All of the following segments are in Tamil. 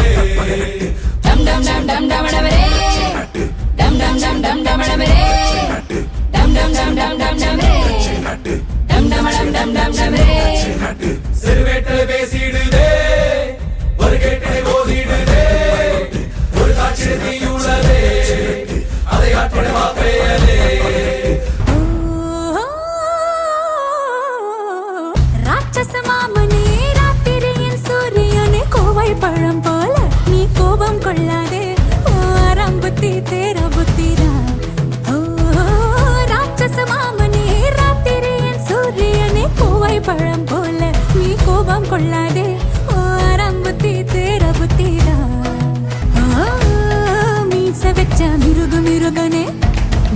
dum dum dum dum dum dum re dum dum dum dum dum dum re dum dum dum dum dum dum re dum dum dum dum dum dum re சிறுவேட்டை பேசிடுதே ஒரு கேட்டை ஓதிடுதே ஒரு காட்சி தீயுள்ளதே அதை ஆற்றிடவா பெயலே ராட்சச மாமனே ராத்திரியின் சூரியனே கோவை பழம் போல நீ கோபம் கொள்ளாதே ஆரம்பத்தி தேர புத்திரா ராட்சச மாமனே ராத்திரியின் சூரியனே கோவை பழம் போல நீ கோபம் கொள்ளாதே ஆரம்பத்தி தேர புத்திரா மீச வச்ச மிருகனே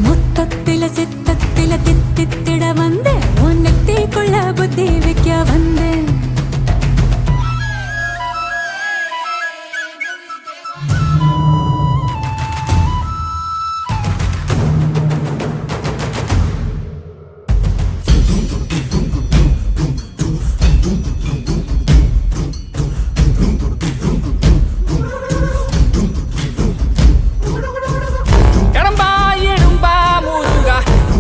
மொத்தத்தில சித்தத்தில தித்தித்திட வந்தே உன்னை கொள்ள புத்தி வைக்க வந்தேன்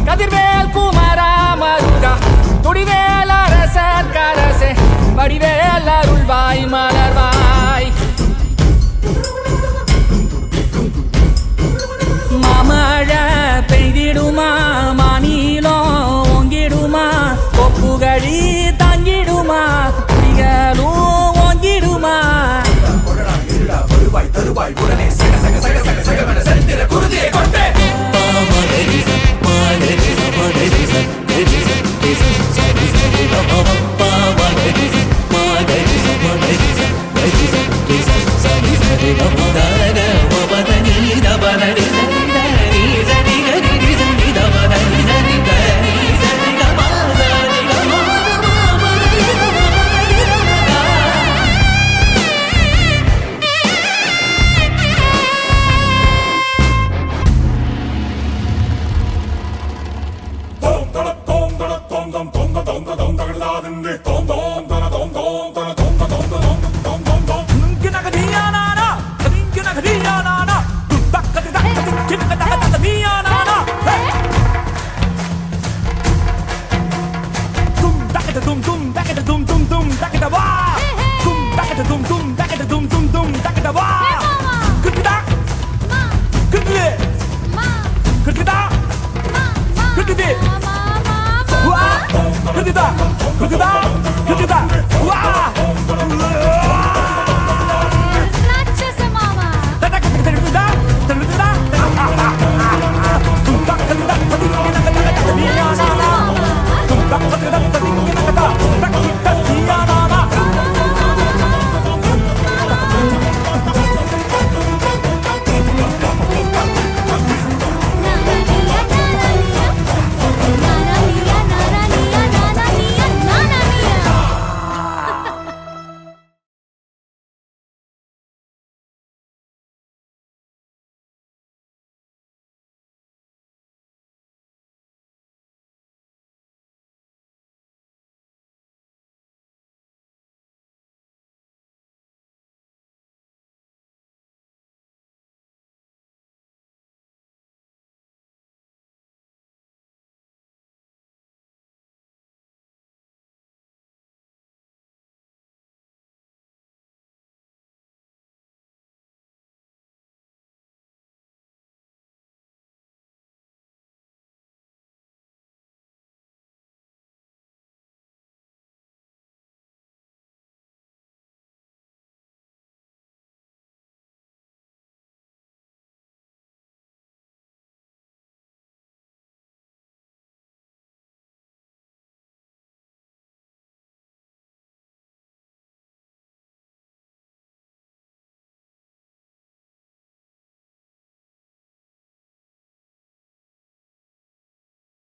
கதிர்வேல் குமாரா மருகா துடிவேல் அரசர் கரசே வடிவேல் அருள்வாய் மலர்வாய் மாமழ பெய்திடுமா மாநிலோ ஓங்கிடுமா கொப்புகழி தாங்கிடுமா புலிகளும் ஓங்கிடுமா வருவாய் தருவாய் உடனே சக சக சக சக சகவென செலுத்திட குருதியை கொண்டே Dong dong dong dong dong dong dong dong dong.